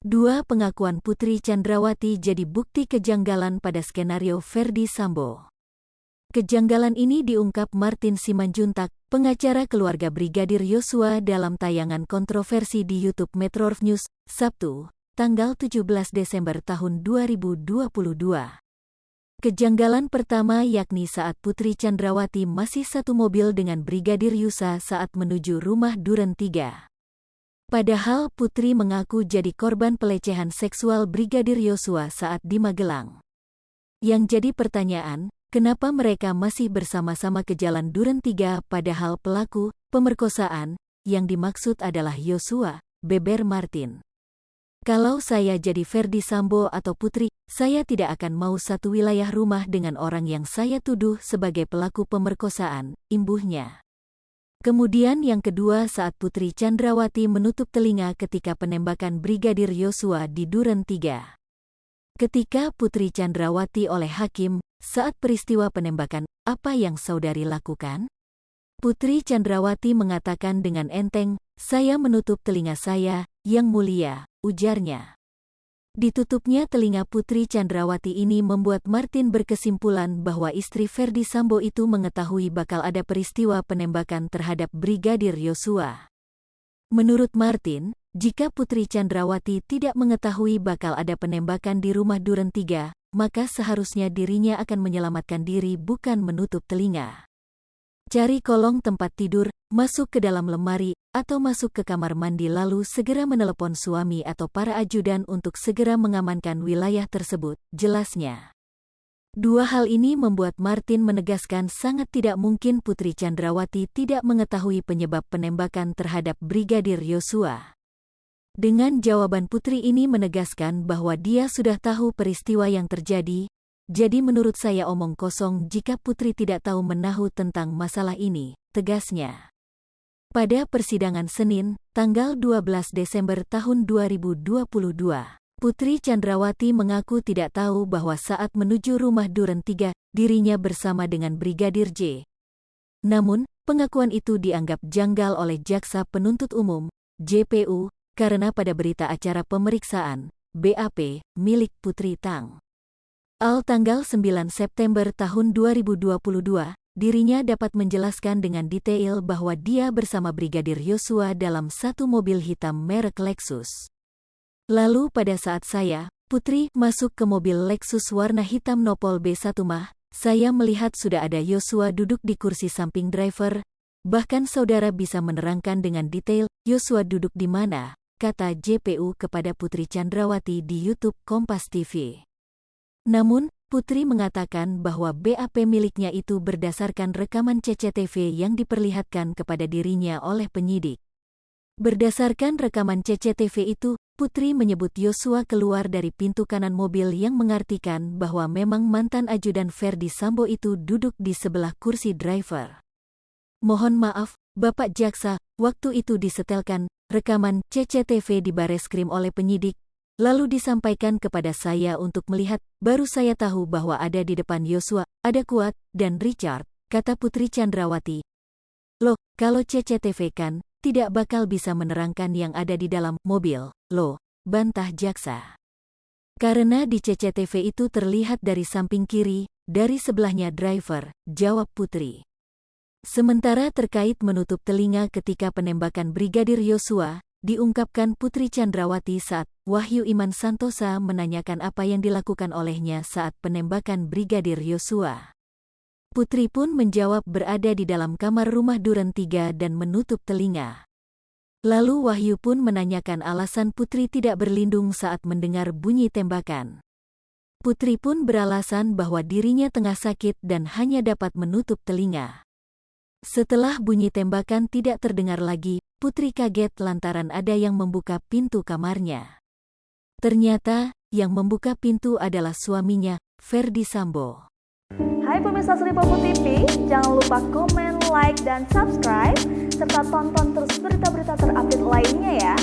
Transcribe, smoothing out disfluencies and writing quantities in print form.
Dua pengakuan Putri Chandrawati jadi bukti kejanggalan pada skenario Verdi Sambo. Kejanggalan ini diungkap Martin Simanjuntak, pengacara keluarga Brigadir Yosua dalam tayangan kontroversi di YouTube Metro News, Sabtu, tanggal 17 Desember tahun 2022. Kejanggalan pertama yakni saat Putri Chandrawati masih satu mobil dengan Brigadir Yosua saat menuju rumah Duren 3. Padahal Putri mengaku jadi korban pelecehan seksual Brigadir Yosua saat di Magelang. Yang jadi pertanyaan, kenapa mereka masih bersama-sama ke Jalan Duren 3 padahal pelaku pemerkosaan yang dimaksud adalah Yosua, beber Martin. Kalau saya jadi Verdi Sambo atau Putri, saya tidak akan mau satu wilayah rumah dengan orang yang saya tuduh sebagai pelaku pemerkosaan, imbuhnya. Kemudian yang kedua saat Putri Chandrawati menutup telinga ketika penembakan Brigadir Yosua di Duren 3. Ketika Putri Chandrawati oleh hakim, saat peristiwa penembakan, apa yang saudari lakukan? Putri Chandrawati mengatakan dengan enteng, saya menutup telinga saya, yang mulia, ujarnya. Ditutupnya telinga Putri Chandrawati ini membuat Martin berkesimpulan bahwa istri Verdi Sambo itu mengetahui bakal ada peristiwa penembakan terhadap Brigadir Yosua. Menurut Martin, jika Putri Chandrawati tidak mengetahui bakal ada penembakan di rumah Duren 3, maka seharusnya dirinya akan menyelamatkan diri bukan menutup telinga. Cari kolong tempat tidur, masuk ke dalam lemari, atau masuk ke kamar mandi lalu segera menelepon suami atau para ajudan untuk segera mengamankan wilayah tersebut, jelasnya. Dua hal ini membuat Martin menegaskan sangat tidak mungkin Putri Chandrawati tidak mengetahui penyebab penembakan terhadap Brigadir Yosua. Dengan jawaban Putri ini menegaskan bahwa dia sudah tahu peristiwa yang terjadi, jadi menurut saya omong kosong jika Putri tidak tahu menahu tentang masalah ini, tegasnya. Pada persidangan Senin, tanggal 12 Desember tahun 2022, Putri Chandrawati mengaku tidak tahu bahwa saat menuju rumah Duren 3, dirinya bersama dengan Brigadir J. Namun, pengakuan itu dianggap janggal oleh Jaksa Penuntut Umum, JPU, karena pada berita acara pemeriksaan, BAP, milik Putri Tang. Tanggal 9 September tahun 2022, dirinya dapat menjelaskan dengan detail bahwa dia bersama Brigadir Yosua dalam satu mobil hitam merek Lexus. Lalu pada saat saya, Putri, masuk ke mobil Lexus warna hitam Nopol B1 saya melihat sudah ada Yosua duduk di kursi samping driver, bahkan saudara bisa menerangkan dengan detail, Yosua duduk di mana, kata JPU kepada Putri Chandrawati di YouTube Kompas TV. Namun, Putri mengatakan bahwa BAP miliknya itu berdasarkan rekaman CCTV yang diperlihatkan kepada dirinya oleh penyidik. Berdasarkan rekaman CCTV itu, Putri menyebut Yosua keluar dari pintu kanan mobil yang mengartikan bahwa memang mantan ajudan Verdi Sambo itu duduk di sebelah kursi driver. Mohon maaf, Bapak Jaksa, waktu itu disetelkan rekaman CCTV di Bareskrim oleh penyidik, lalu disampaikan kepada saya untuk melihat, baru saya tahu bahwa ada di depan Yosua, ada Kuat, dan Richard, kata Putri Chandrawati. Loh, kalau CCTV kan, tidak bakal bisa menerangkan yang ada di dalam mobil, loh, bantah jaksa. Karena di CCTV itu terlihat dari samping kiri, dari sebelahnya driver, jawab Putri. Sementara terkait menutup telinga ketika penembakan Brigadir Yosua, diungkapkan Putri Chandrawati saat Wahyu Iman Santosa menanyakan apa yang dilakukan olehnya saat penembakan Brigadir Yosua. Putri pun menjawab berada di dalam kamar rumah Duren 3 dan menutup telinga. Lalu Wahyu pun menanyakan alasan Putri tidak berlindung saat mendengar bunyi tembakan. Putri pun beralasan bahwa dirinya tengah sakit dan hanya dapat menutup telinga. Setelah bunyi tembakan tidak terdengar lagi, Putri kaget lantaran ada yang membuka pintu kamarnya. Ternyata, yang membuka pintu adalah suaminya, Verdi Sambo. Hai pemirsa Sri Popo TV, jangan lupa komen, like, dan subscribe, serta tonton terus berita-berita terupdate lainnya ya.